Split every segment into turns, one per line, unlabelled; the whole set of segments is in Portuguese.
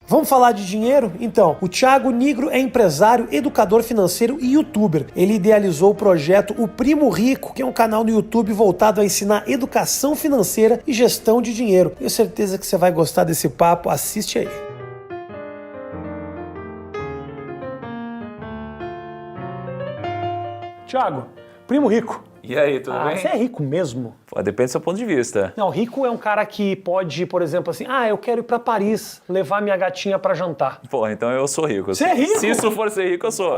Vamos falar de dinheiro? Então, o Thiago Nigro é empresário, educador financeiro e youtuber. Ele idealizou o projeto O Primo Rico, que é um canal no YouTube voltado a ensinar educação financeira e gestão de dinheiro. Tenho certeza que você vai gostar desse papo, assiste aí. Thiago, primo rico.
E aí, tudo bem?
Você é rico mesmo?
Pô, depende do seu ponto de vista.
Não, rico é um cara que pode, por exemplo, assim, eu quero ir pra Paris, levar minha gatinha pra jantar.
Pô, então eu sou rico.
Você é rico?
Se isso for ser rico, eu sou.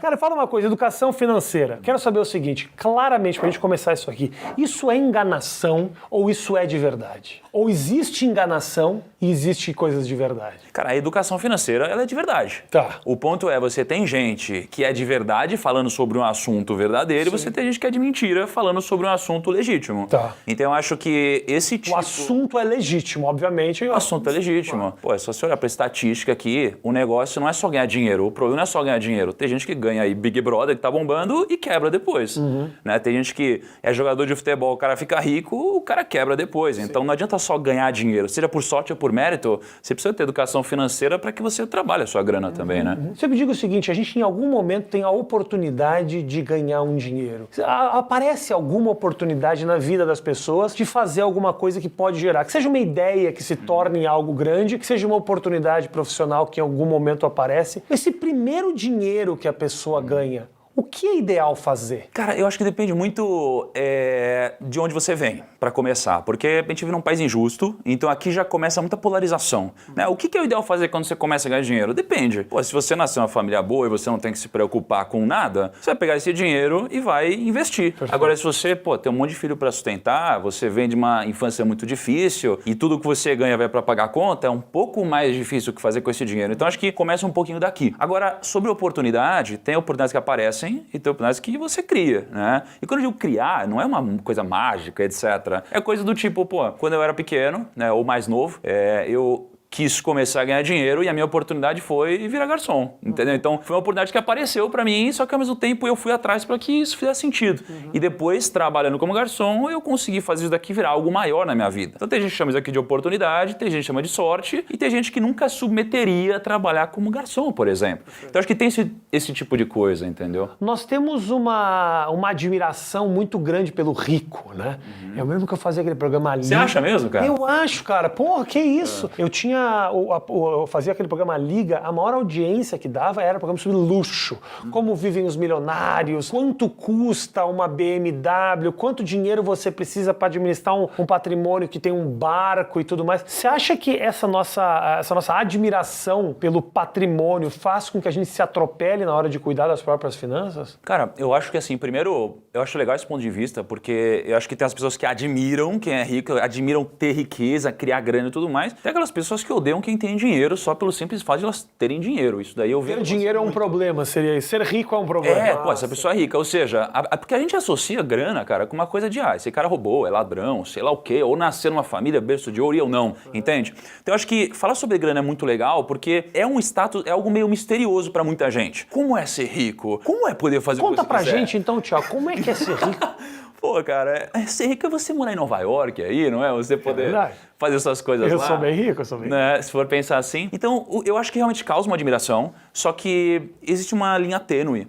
Cara, fala uma coisa, educação financeira. Quero saber o seguinte, claramente, pra gente começar isso aqui, isso é enganação ou isso é de verdade? Ou existe enganação e existe coisas de verdade?
Cara, a educação financeira, ela é de verdade.
Tá.
O ponto é, você tem gente que é de verdade falando sobre um assunto verdadeiro e você tem gente que é de mentira falando sobre um assunto legítimo.
Tá.
Então eu acho que esse tipo...
O assunto é legítimo, obviamente.
O assunto é legítimo. Pô, é só você olhar pra estatística aqui, o negócio não é só ganhar dinheiro. O problema não é só ganhar dinheiro. Tem gente que ganha aí Big Brother, que tá bombando e quebra depois. Né? Tem gente que é jogador de futebol, o cara fica rico, o cara quebra depois. Então não adianta só ganhar dinheiro. Seja por sorte ou por mérito, você precisa ter educação financeira para que você trabalhe a sua grana também, né?
Você me diga o seguinte, a gente em algum momento tem a oportunidade de ganhar um dinheiro. Aparece alguma oportunidade na vida das pessoas de fazer alguma coisa que pode gerar, que seja uma ideia que se torne algo grande, que seja uma oportunidade profissional que em algum momento aparece. Esse primeiro dinheiro que a pessoa ganha, o que é ideal fazer?
Cara, eu acho que depende muito de onde você vem, para começar. Porque a gente vive num país injusto, então aqui já começa muita polarização. Né? O que é o ideal fazer quando você começa a ganhar dinheiro? Depende. Pô, se você nasceu em uma família boa e você não tem que se preocupar com nada, você vai pegar esse dinheiro e vai investir. Perfeito. Agora, se você tem um monte de filho para sustentar, você vem de uma infância muito difícil e tudo que você ganha vai para pagar a conta, é um pouco mais difícil o que fazer com esse dinheiro. Então, acho que começa um pouquinho daqui. Agora, sobre oportunidade, tem oportunidades que aparecem e tem oportunidades que você cria, né? E quando eu digo criar, não é uma coisa mágica, etc. É coisa do tipo, quando eu era pequeno, né, ou mais novo, eu quis começar a ganhar dinheiro e a minha oportunidade foi virar garçom, entendeu? Então, foi uma oportunidade que apareceu pra mim, só que ao mesmo tempo eu fui atrás para que isso fizesse sentido. E depois, trabalhando como garçom, eu consegui fazer isso daqui virar algo maior na minha vida. Então, tem gente que chama isso aqui de oportunidade, tem gente que chama de sorte e tem gente que nunca submeteria a trabalhar como garçom, por exemplo. Então, acho que tem esse tipo de coisa, entendeu?
Nós temos uma admiração muito grande pelo rico, né? Eu mesmo que eu fazia aquele programa Liga.
Você acha mesmo, cara?
Eu acho, cara. Porra, que isso? Eu fazia aquele programa Liga, a maior audiência que dava era programa sobre luxo. Como vivem os milionários, quanto custa uma BMW, quanto dinheiro você precisa para administrar um patrimônio que tem um barco e tudo mais. Você acha que essa nossa admiração pelo patrimônio faz com que a gente se atropele na hora de cuidar das próprias finanças?
Cara, eu acho que assim, primeiro, eu acho legal esse ponto de vista, porque eu acho que tem as pessoas que admiram quem é rico, admiram ter riqueza, criar grana e tudo mais. Tem aquelas pessoas que odeiam quem tem dinheiro só pelo simples fato de elas terem dinheiro. Isso daí eu vejo.
Ter dinheiro é um problema, seria isso. Ser rico é um problema.
Essa pessoa é rica. Ou seja, porque a gente associa grana, cara, com uma coisa de, esse cara roubou, é ladrão, sei lá o quê, ou nasceu numa família berço de ouro e eu não, entende? Então eu acho que falar sobre grana é muito legal, porque é um status, é algo meio misterioso pra muita gente. Como é ser rico? Como é poder fazer o que você
Conta pra
quiser?
gente então, Thiago, como é que é ser rico?
Pô, cara, ser rico é você morar em Nova York aí, não é? Você poder fazer essas coisas lá.
Eu sou bem rico, eu sou bem rico.
Né? Se for pensar assim. Então, eu acho que realmente causa uma admiração, só que existe uma linha tênue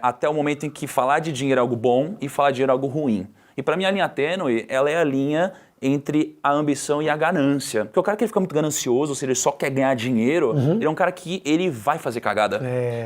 até o momento em que falar de dinheiro é algo bom e falar de dinheiro é algo ruim. E pra mim a linha tênue, ela é a linha entre a ambição e a ganância. Porque o cara que ele fica muito ganancioso, ou seja, ele só quer ganhar dinheiro, ele é um cara que ele vai fazer cagada.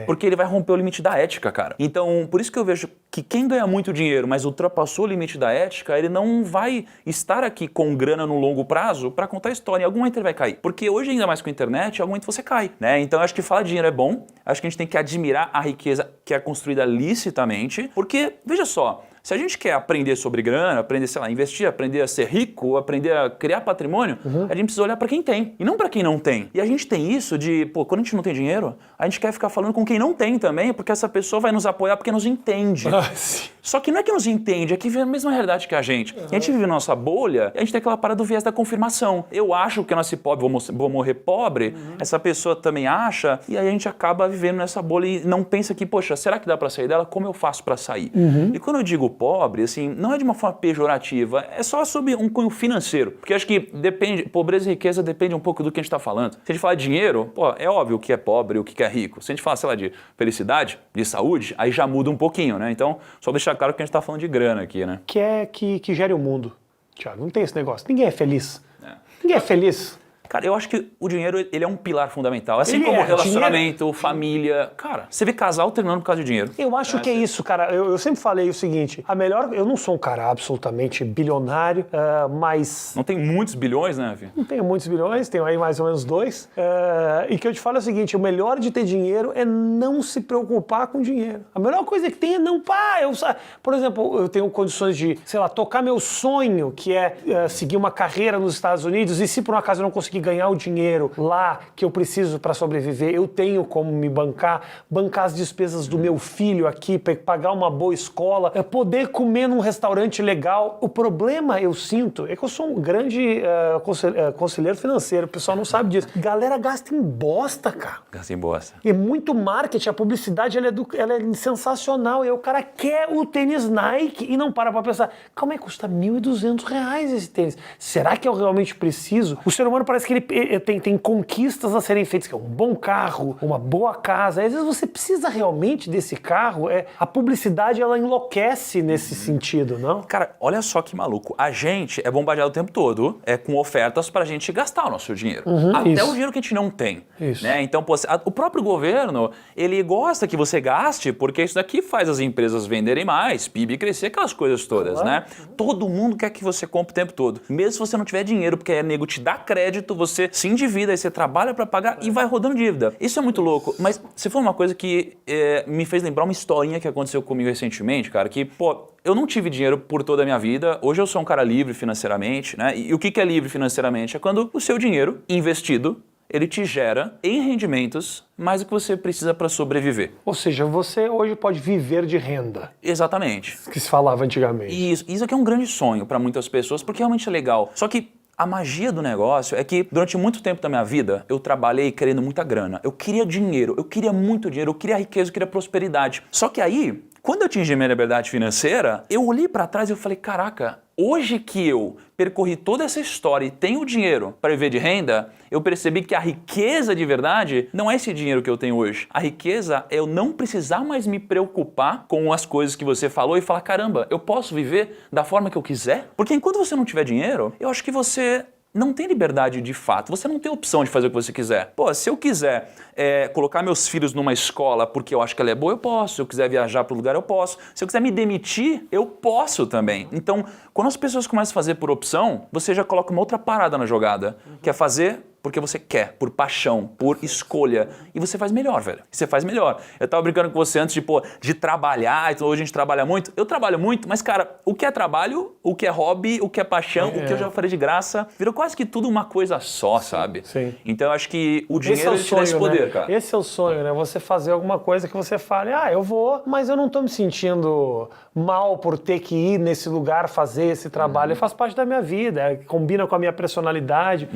Porque ele vai romper o limite da ética, cara. Então, por isso que eu vejo que quem ganha muito dinheiro, mas ultrapassou o limite da ética, ele não vai estar aqui com grana no longo prazo pra contar a história. Em algum momento ele vai cair. Porque hoje, ainda mais com a internet, em algum momento você cai, né? Então, eu acho que falar de dinheiro é bom. Acho que a gente tem que admirar a riqueza que é construída licitamente. Porque, veja só, se a gente quer aprender sobre grana, aprender, sei lá, investir, aprender a ser rico, aprender a criar patrimônio, a gente precisa olhar para quem tem e não para quem não tem. E a gente tem isso de, quando a gente não tem dinheiro, a gente quer ficar falando com quem não tem também, porque essa pessoa vai nos apoiar porque nos entende. Só que não é que nos entende, é que vive a mesma realidade que a gente. A gente vive na nossa bolha, e a gente tem aquela parada do viés da confirmação. Eu acho que eu nasci pobre, vou morrer pobre, essa pessoa também acha, e aí a gente acaba vivendo nessa bolha e não pensa que, poxa, será que dá pra sair dela? Como eu faço pra sair? E quando eu digo pobre, assim, não é de uma forma pejorativa, é só sobre um cunho financeiro. Porque acho que depende, pobreza e riqueza depende um pouco do que a gente tá falando. Se a gente falar de dinheiro, pô, é óbvio o que é pobre e o que é rico. Se a gente falar, sei lá, de felicidade, de saúde, aí já muda um pouquinho, né? Então, só deixar claro que a gente tá falando de grana aqui, né?
Que gere o mundo, Thiago. Não tem esse negócio. Ninguém é feliz. Ninguém é feliz.
Cara, eu acho que o dinheiro, ele é um pilar fundamental. Assim
Ele
como
é.
relacionamento,
Dinheiro.
família. Cara, você vê casal terminando por causa de dinheiro.
Eu acho que é isso, cara. Eu sempre falei o seguinte, eu não sou um cara absolutamente bilionário, mas...
Não tem muitos bilhões, né, Fih?
Não tenho muitos bilhões, tenho aí mais ou menos 2. E que eu te falo é o seguinte, o melhor de ter dinheiro é não se preocupar com dinheiro. A melhor coisa que tem é não... Por exemplo, eu tenho condições de, sei lá, tocar meu sonho, que é seguir uma carreira nos Estados Unidos, e se por um acaso eu não conseguir ganhar o dinheiro lá que eu preciso para sobreviver, eu tenho como me bancar as despesas do meu filho aqui, pagar uma boa escola, poder comer num restaurante legal. O problema, eu sinto, é que eu sou um grande conselheiro financeiro, o pessoal não sabe disso. Galera gasta em bosta, cara.
Gasta em bosta.
E muito marketing, a publicidade ela é sensacional, e aí o cara quer o tênis Nike e não para pra pensar, calma aí, custa R$1.200 esse tênis. Será que eu realmente preciso? O ser humano parece que ele tem conquistas a serem feitas, que é um bom carro, uma boa casa. Às vezes você precisa realmente desse carro. A publicidade, ela enlouquece nesse sentido, não?
Cara, olha só que maluco. A gente é bombardeado o tempo todo com ofertas pra gente gastar o nosso dinheiro. Até
isso.
o dinheiro que a gente não tem.
Isso.
Né? Então, pô, o próprio governo, ele gosta que você gaste, porque isso daqui faz as empresas venderem mais, PIB crescer, aquelas coisas todas, né? Todo mundo quer que você compre o tempo todo. Mesmo se você não tiver dinheiro, porque a nego te dá crédito, você se endivida, aí você trabalha pra pagar e vai rodando dívida. Isso é muito louco. Mas se for uma coisa que me fez lembrar uma historinha que aconteceu comigo recentemente, cara, que, pô, eu não tive dinheiro por toda a minha vida. Hoje eu sou um cara livre financeiramente, né? E o que é livre financeiramente? É quando o seu dinheiro investido, ele te gera em rendimentos mais do que você precisa para sobreviver.
Ou seja, você hoje pode viver de renda.
Exatamente.
Que se falava antigamente.
Isso aqui é um grande sonho para muitas pessoas, porque realmente é legal. Só que a magia do negócio é que durante muito tempo da minha vida eu trabalhei querendo muita grana. Eu queria dinheiro, eu queria muito dinheiro, eu queria riqueza, eu queria prosperidade. Só que aí, quando eu atingi minha liberdade financeira, eu olhei para trás e eu falei, caraca, hoje que eu percorri toda essa história e tenho dinheiro para viver de renda, eu percebi que a riqueza de verdade não é esse dinheiro que eu tenho hoje. A riqueza é eu não precisar mais me preocupar com as coisas que você falou e falar, caramba, eu posso viver da forma que eu quiser? Porque enquanto você não tiver dinheiro, eu acho que você não tem liberdade de fato, você não tem opção de fazer o que você quiser. Pô, se eu quiser colocar meus filhos numa escola porque eu acho que ela é boa, eu posso. Se eu quiser viajar para o lugar, eu posso. Se eu quiser me demitir, eu posso também. Então, quando as pessoas começam a fazer por opção, você já coloca uma outra parada na jogada, que é fazer porque você quer, por paixão, por escolha. E você faz melhor, velho. Você faz melhor. Eu tava brincando com você antes de trabalhar, então hoje a gente trabalha muito. Eu trabalho muito, mas, cara, o que é trabalho, o que é hobby, o que é paixão, o que eu já falei de graça, virou quase que tudo uma coisa só, sabe?
Sim.
Então eu acho que o dinheiro te dá esse poder,
né?
cara.
Esse é o sonho, né? Você fazer alguma coisa que você fale, eu vou, mas eu não tô me sentindo mal por ter que ir nesse lugar fazer esse trabalho. Faz parte da minha vida, combina com a minha personalidade.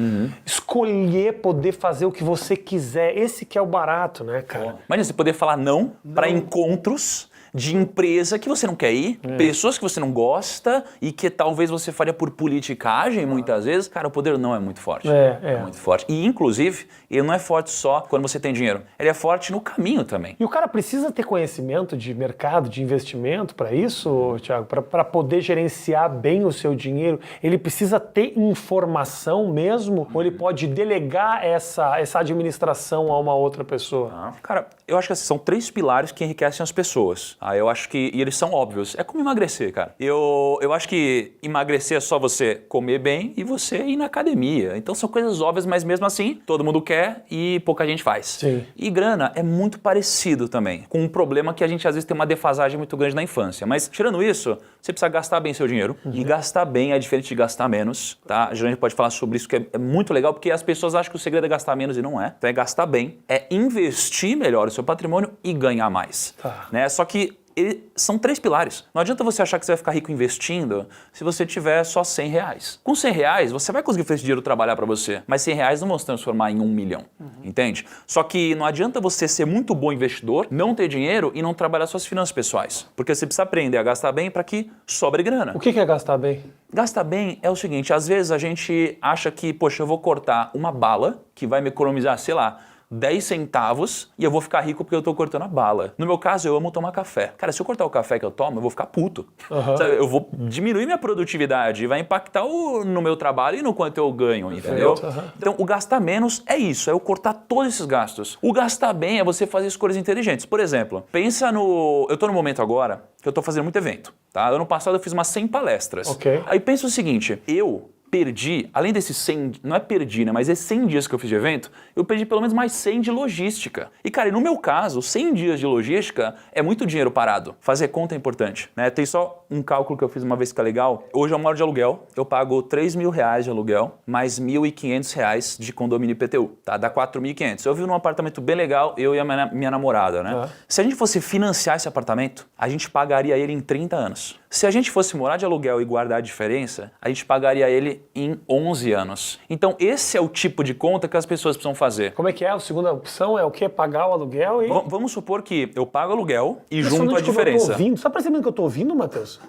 Escolher poder fazer o que você quiser. Esse que é o barato, né, cara?
Imagina você poder falar não para encontros de empresa que você não quer ir, pessoas que você não gosta e que talvez você faria por politicagem muitas vezes. Cara, o poder não é muito forte. É muito forte. E, inclusive, ele não é forte só quando você tem dinheiro. Ele é forte no caminho também.
E o cara precisa ter conhecimento de mercado, de investimento para isso, Thiago? Para poder gerenciar bem o seu dinheiro? Ele precisa ter informação mesmo? Ou ele pode delegar essa administração a uma outra pessoa?
Cara, eu acho que são 3 pilares que enriquecem as pessoas. Eu acho que, e eles são óbvios, é como emagrecer, cara. Eu acho que emagrecer é só você comer bem e você ir na academia. Então são coisas óbvias, mas mesmo assim, todo mundo quer e pouca gente faz.
Sim.
E grana é muito parecido também, com um problema que a gente às vezes tem uma defasagem muito grande na infância. Mas tirando isso, você precisa gastar bem seu dinheiro. E gastar bem é diferente de gastar menos, tá? A gente pode falar sobre isso, que é muito legal, porque as pessoas acham que o segredo é gastar menos e não é. Então é gastar bem, é investir melhor o seu patrimônio e ganhar mais.
Tá.
Né? Só que são 3 pilares. Não adianta você achar que você vai ficar rico investindo se você tiver só R$100. Com R$100, você vai conseguir fazer esse dinheiro trabalhar para você, mas R$100 não vão se transformar em 1 milhão, entende? Só que não adianta você ser muito bom investidor, não ter dinheiro e não trabalhar suas finanças pessoais, porque você precisa aprender a gastar bem para que sobre grana.
O que é gastar bem?
Gastar bem é o seguinte, às vezes a gente acha que, poxa, eu vou cortar uma bala que vai me economizar, sei lá, 10 centavos e eu vou ficar rico porque eu tô cortando a bala. No meu caso, eu amo tomar café. Cara, se eu cortar o café que eu tomo, eu vou ficar puto. Sabe? Eu vou diminuir minha produtividade e vai impactar no meu trabalho e no quanto eu ganho, entendeu? Então, o gastar menos é isso, é eu cortar todos esses gastos. O gastar bem é você fazer escolhas inteligentes. Por exemplo, pensa no... Eu tô no momento agora que eu tô fazendo muito evento, tá? Ano passado eu fiz umas 100 palestras.
Ok.
Aí pensa o seguinte, eu perdi, além desses 100, não é perdi, né, mas esses 100 dias que eu fiz de evento, eu perdi pelo menos mais 100 de logística. E cara, no meu caso, 100 dias de logística é muito dinheiro parado. Fazer conta é importante, né? Tem só um cálculo que eu fiz uma vez que é legal. Hoje eu moro de aluguel, eu pago R$3.000 de aluguel, mais R$1.500 de condomínio IPTU, tá? Dá R$4.500. Eu vivo num apartamento bem legal, eu e a minha namorada, né? Se a gente fosse financiar esse apartamento, a gente pagaria ele em 30 anos. Se a gente fosse morar de aluguel e guardar a diferença, a gente pagaria ele em 11 anos. Então esse é o tipo de conta que as pessoas precisam fazer.
Como é que é? A segunda opção é o quê? Pagar o aluguel e...
Vamos supor que eu pago aluguel e junto a diferença.
Eu tô ouvindo. Você tá percebendo que eu tô ouvindo, Matheus?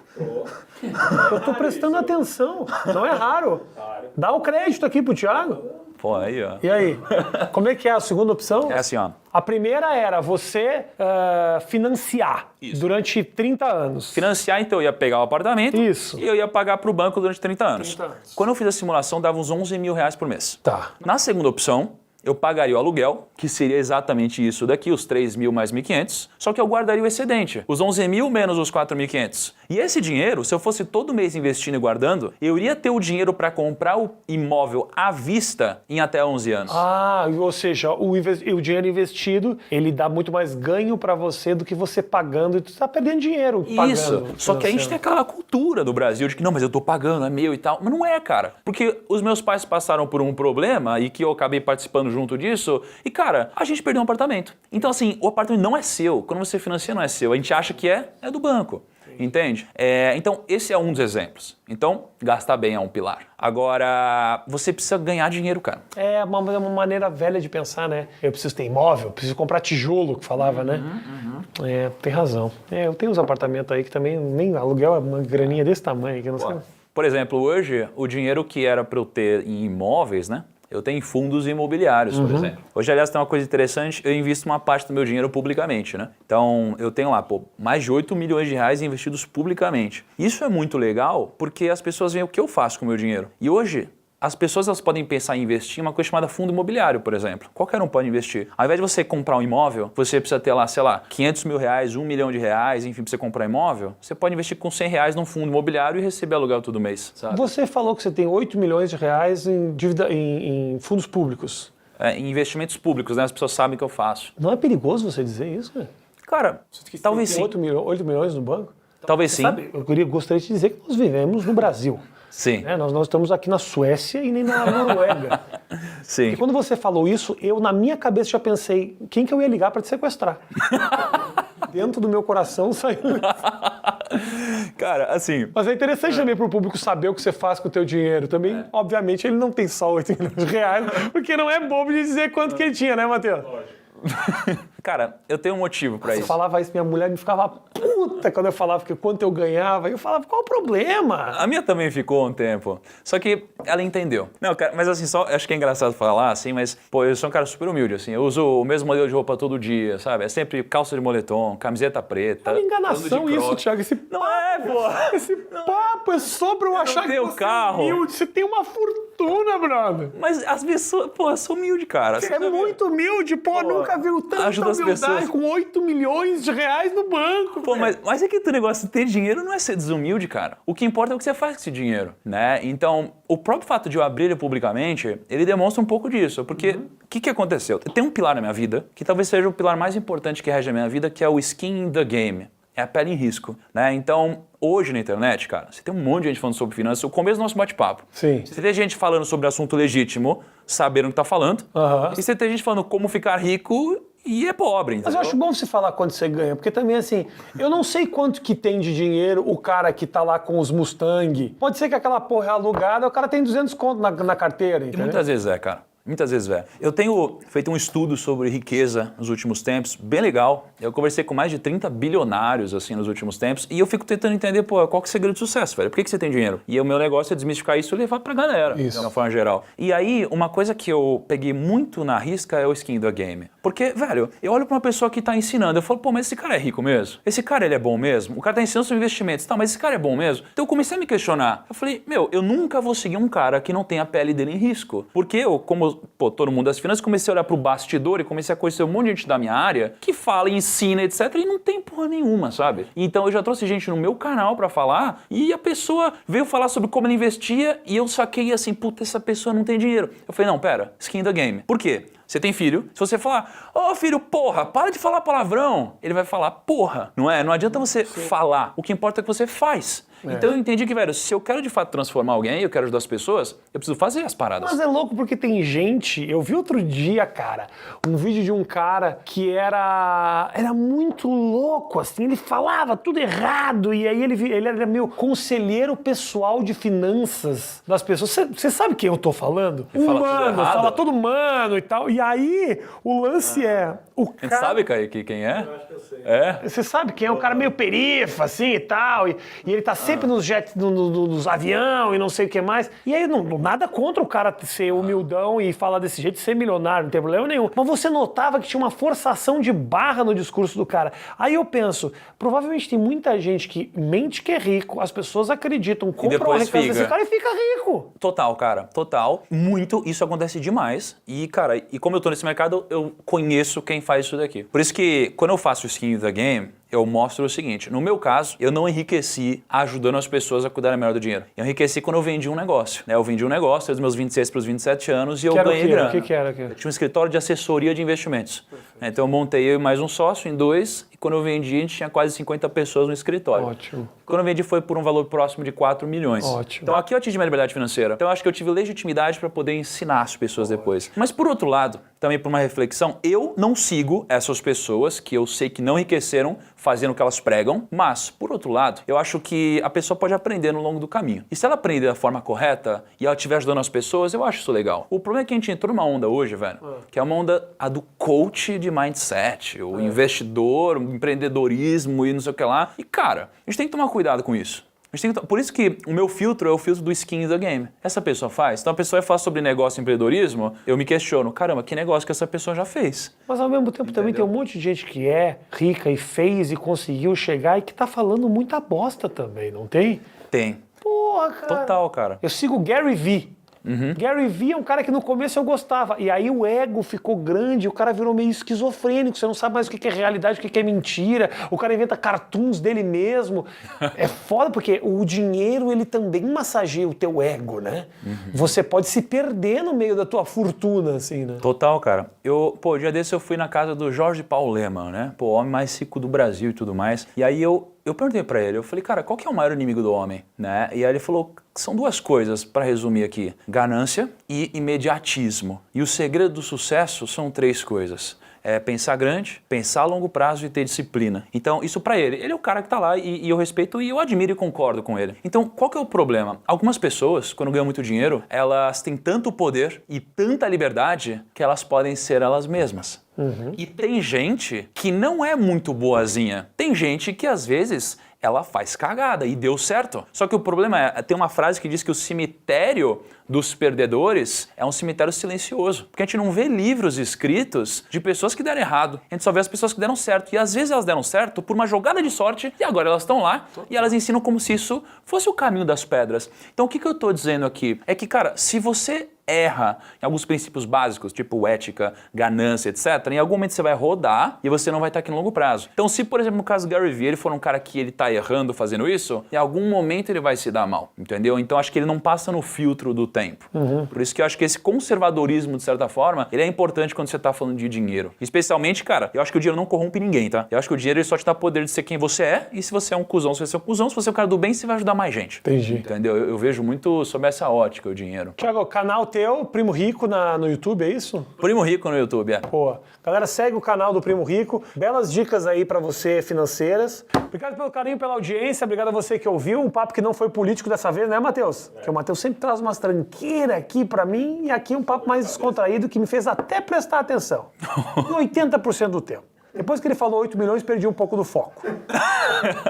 Eu tô prestando atenção. Não é raro. Dá o crédito aqui pro Thiago.
Pô, aí, ó.
E aí? Como é que é a segunda opção?
É assim, ó.
A primeira era você financiar durante 30 anos.
Financiar, então, eu ia pegar o apartamento
Isso.
e eu ia pagar para o banco durante 30 anos.
30 anos.
Quando eu fiz a simulação, dava uns R$11.000 por mês.
Tá.
Na segunda opção, eu pagaria o aluguel, que seria exatamente isso daqui, os 3.000 mais 1.500, só que eu guardaria o excedente, os 11.000 menos os 4.500. E esse dinheiro, se eu fosse todo mês investindo e guardando, eu iria ter o dinheiro para comprar o imóvel à vista em até 11 anos.
Ah, ou seja, o dinheiro investido, ele dá muito mais ganho para você do que você pagando, e tu tá perdendo dinheiro pagando.
Isso, só que a gente tem aquela cultura do Brasil de que não, mas eu tô pagando, é meu e tal. Mas não é, cara. Porque os meus pais passaram por um problema e que eu acabei participando junto disso. E, cara, a gente perdeu um apartamento. Então, assim, o apartamento não é seu. Quando você financia, não é seu. A gente acha que é do banco. Entende? Então, esse é um dos exemplos. Então, gastar bem é um pilar. Agora, você precisa ganhar dinheiro, cara. É
uma maneira velha de pensar, né? Eu preciso ter imóvel, preciso comprar tijolo, que falava, né? Tem razão. Eu tenho uns apartamentos aí que também, nem aluguel é uma graninha desse tamanho, que eu não sei.
Por exemplo, hoje, o dinheiro que era para eu ter em imóveis, né? Eu tenho fundos imobiliários, por exemplo. Hoje, aliás, tem uma coisa interessante, eu invisto uma parte do meu dinheiro publicamente, né? Então, eu tenho lá, mais de R$8 milhões investidos publicamente. Isso é muito legal porque as pessoas veem o que eu faço com o meu dinheiro. E hoje, as pessoas elas podem pensar em investir em uma coisa chamada fundo imobiliário, por exemplo. Qualquer um pode investir. Ao invés de você comprar um imóvel, você precisa ter lá, sei lá, R$500 mil, R$1 milhão, enfim, pra você comprar imóvel, você pode investir com R$100 num fundo imobiliário e receber aluguel todo mês, sabe?
Você falou que você tem R$8 milhões em dívida em fundos públicos.
Em investimentos públicos, né? As pessoas sabem que eu faço.
Não é perigoso você dizer isso, né?
Cara, talvez sim.
8 milhões no banco?
Talvez sim.
Sabe, eu gostaria de dizer que nós vivemos no Brasil.
Sim.
Nós estamos aqui na Suécia e nem na Noruega.
Sim.
E quando você falou isso, eu na minha cabeça já pensei, quem que eu ia ligar para te sequestrar? Dentro do meu coração saiu.
Cara, assim...
Mas é interessante também para o público saber o que você faz com o teu dinheiro. Também, obviamente, ele não tem só R$8 milhões, porque não é bobo de dizer quanto que ele tinha, né, Matheus?
Cara, eu tenho um motivo pra isso.
Você falava isso, minha mulher me ficava puta quando eu falava que quanto eu ganhava. E eu falava, qual o problema?
A minha também ficou um tempo. Só que ela entendeu. Não, cara, mas assim, só acho que é engraçado falar assim, mas, pô, eu sou um cara super humilde, assim. Eu uso o mesmo modelo de roupa todo dia, sabe? É sempre calça de moletom, camiseta preta.
É uma enganação isso, Thiago.
Não é, pô.
Esse papo é só pra eu achar que você
carro.
é humilde. Você tem uma fortuna, brother.
Mas as pessoas, pô, eu sou humilde, cara.
Você é muito humilde, pô. Nunca viu tanta humildade com R$8 milhões no banco.
Pô, mas é que o negócio de ter dinheiro não é ser desumilde, cara. O que importa é o que você faz com esse dinheiro, né? Então, o próprio fato de eu abrir ele publicamente, ele demonstra um pouco disso. Porque o que aconteceu? Tem um pilar na minha vida, que talvez seja o pilar mais importante que rege a minha vida, que é o skin in the game. É a pele em risco, né? Então, hoje na internet, cara, você tem um monte de gente falando sobre finanças. O começo do nosso bate-papo.
Sim.
Você tem gente falando sobre assunto legítimo, sabendo o que tá falando. E você tem gente falando como ficar rico e é pobre, entendeu?
Mas eu acho bom você falar quanto você ganha, porque também, assim, eu não sei quanto que tem de dinheiro o cara que tá lá com os Mustang. Pode ser que aquela porra é alugada, o cara tem 200 conto na carteira,
E
entendeu?
muitas vezes cara. Muitas vezes Eu tenho feito um estudo sobre riqueza nos últimos tempos, bem legal. Eu conversei com mais de 30 bilionários, assim, nos últimos tempos, e eu fico tentando entender, pô, qual que é o segredo do sucesso, velho? Por que você tem dinheiro? E o meu negócio é desmistificar isso e levar pra galera, de uma forma geral. E aí, uma coisa que eu peguei muito na risca é o skin do game. Porque, velho, eu olho pra uma pessoa que tá ensinando, eu falo, pô, mas esse cara é rico mesmo? Esse cara, ele é bom mesmo? O cara tá ensinando sobre investimentos, tá, mas esse cara é bom mesmo? Então eu comecei a me questionar. Eu falei, eu nunca vou seguir um cara que não tem a pele dele em risco. Porque eu, como, pô, todo mundo das finanças, comecei a olhar pro bastidor e comecei a conhecer um monte de gente da minha área que fala, ensina, etc, e não tem porra nenhuma, sabe? Então eu já trouxe gente no meu canal pra falar e a pessoa veio falar sobre como ela investia e eu saquei assim, puta, essa pessoa não tem dinheiro. Eu falei, não, pera, skin the game. Por quê? Você tem filho, se você falar, ô filho, porra, para de falar palavrão, ele vai falar, porra, não é? Não adianta você falar, o que importa é que você faz. Então eu entendi que, velho, se eu quero de fato transformar alguém, eu quero ajudar as pessoas, eu preciso fazer as paradas.
Mas é louco porque tem gente, eu vi outro dia, cara, um vídeo de um cara que era muito louco, assim, ele falava tudo errado e aí ele era meio conselheiro pessoal de finanças das pessoas. Você sabe quem eu tô falando?
Ele fala tudo
Mano,
errado?
fala todo mano e tal. E aí o lance o
A gente
cara...
sabe, Kaique, quem é?
Eu acho que eu sei.
É?
Você sabe quem é? Um cara meio perifa, assim, e tal. E ele tá sempre nos jets, nos avião e não sei o que mais. E aí, nada contra o cara ser humildão e falar desse jeito, ser milionário, não tem problema nenhum. Mas você notava que tinha uma forçação de barra no discurso do cara. Aí eu penso, provavelmente tem muita gente que mente que é rico, as pessoas acreditam, compram a
depois
riqueza desse
fica.
cara e fica rico.
Total, cara, total. Muito, isso acontece demais. E, cara, e como eu tô nesse mercado, eu conheço quem faz isso daqui. Por isso que, quando eu faço o Skin the Game, eu mostro o seguinte, no meu caso, eu não enriqueci ajudando as pessoas a cuidarem melhor do dinheiro. Eu enriqueci quando eu vendi um negócio, né? Eu vendi um negócio desde meus 26 para os 27 anos e eu ganhei grana.
O que era?
Eu tinha um escritório de assessoria de investimentos. Então eu montei eu e mais um sócio em 2, e quando eu vendi, a gente tinha quase 50 pessoas no escritório.
Ótimo.
Quando eu vendi foi por um valor próximo de 4 milhões.
Ótimo.
Então aqui eu atingi minha liberdade financeira. Então eu acho que eu tive legitimidade para poder ensinar as pessoas depois. Mas por outro lado, também por uma reflexão, eu não sigo essas pessoas que eu sei que não enriqueceram fazendo o que elas pregam, mas, por outro lado, eu acho que a pessoa pode aprender no longo do caminho. E se ela aprender da forma correta e ela estiver ajudando as pessoas, eu acho isso legal. O problema é que a gente entrou numa onda hoje, velho, que é uma onda a do coach de mindset, o investidor, o empreendedorismo e não sei o que lá. E, cara, a gente tem que tomar cuidado com isso. Por isso que o meu filtro é o filtro do skin the game. Essa pessoa faz. Então a pessoa fala sobre negócio e empreendedorismo, eu me questiono, caramba, que negócio que essa pessoa já fez?
Mas ao mesmo tempo também tem um monte de gente que é rica e fez e conseguiu chegar e que tá falando muita bosta também, não tem?
Tem.
Porra, cara.
Total, cara.
Eu sigo o Gary Vee. Gary Vee é um cara que no começo eu gostava. E aí o ego ficou grande, o cara virou meio esquizofrênico, você não sabe mais o que é realidade, o que é mentira. O cara inventa cartoons dele mesmo. É foda porque o dinheiro, ele também massageia o teu ego, né? Você pode se perder no meio da tua fortuna, assim, né?
Total, cara. O dia desse eu fui na casa do Jorge Paulo Lemann, né? Pô, o homem mais rico do Brasil e tudo mais. E aí eu perguntei pra ele, eu falei, cara, qual que é o maior inimigo do homem, né? E aí ele falou, são duas coisas, pra resumir aqui, ganância e imediatismo. E o segredo do sucesso são 3 coisas. É pensar grande, pensar a longo prazo e ter disciplina. Então, isso pra ele. Ele é o cara que tá lá e eu respeito e eu admiro e concordo com ele. Então, qual que é o problema? Algumas pessoas, quando ganham muito dinheiro, elas têm tanto poder e tanta liberdade que elas podem ser elas mesmas. E tem gente que não é muito boazinha. Tem gente que, às vezes, ela faz cagada e deu certo. Só que o problema é, tem uma frase que diz que o cemitério dos perdedores é um cemitério silencioso. Porque a gente não vê livros escritos de pessoas que deram errado. A gente só vê as pessoas que deram certo. E às vezes elas deram certo por uma jogada de sorte e agora elas estão lá e elas ensinam como se isso fosse o caminho das pedras. Então o que eu tô dizendo aqui é que, cara, se você erra em alguns princípios básicos, tipo ética, ganância, etc., em algum momento você vai rodar e você não vai estar aqui no longo prazo. Então, se, por exemplo, no caso do Gary Vee, ele for um cara que ele tá errando fazendo isso, em algum momento ele vai se dar mal, entendeu? Então, acho que ele não passa no filtro do tempo. Por isso que eu acho que esse conservadorismo, de certa forma, ele é importante quando você tá falando de dinheiro. Especialmente, cara, eu acho que o dinheiro não corrompe ninguém, tá? Eu acho que o dinheiro ele só te dá poder de ser quem você é, e se você é um cuzão, você vai ser um cuzão, se você é um cara do bem, você vai ajudar mais gente.
Entendi.
Entendeu? Eu vejo muito sob essa ótica o dinheiro.
Thiago, canal teu, Primo Rico no YouTube, é isso?
Primo Rico no YouTube, é.
Pô, galera, segue o canal do Primo Rico. Belas dicas aí pra você financeiras. Obrigado pelo carinho, pela audiência. Obrigado a você que ouviu. Um papo que não foi político dessa vez, né, Matheus? Que o Matheus sempre traz umas tranqueiras aqui pra mim e aqui um papo mais descontraído que me fez até prestar atenção. 80% do tempo. Depois que ele falou 8 milhões, perdi um pouco do foco.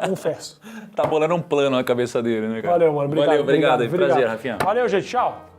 Confesso.
Tá bolando um plano na cabeça dele, né, cara?
Valeu, mano. Obrigado.
Valeu, obrigado. Prazer, Rafinha.
Valeu, gente. Tchau.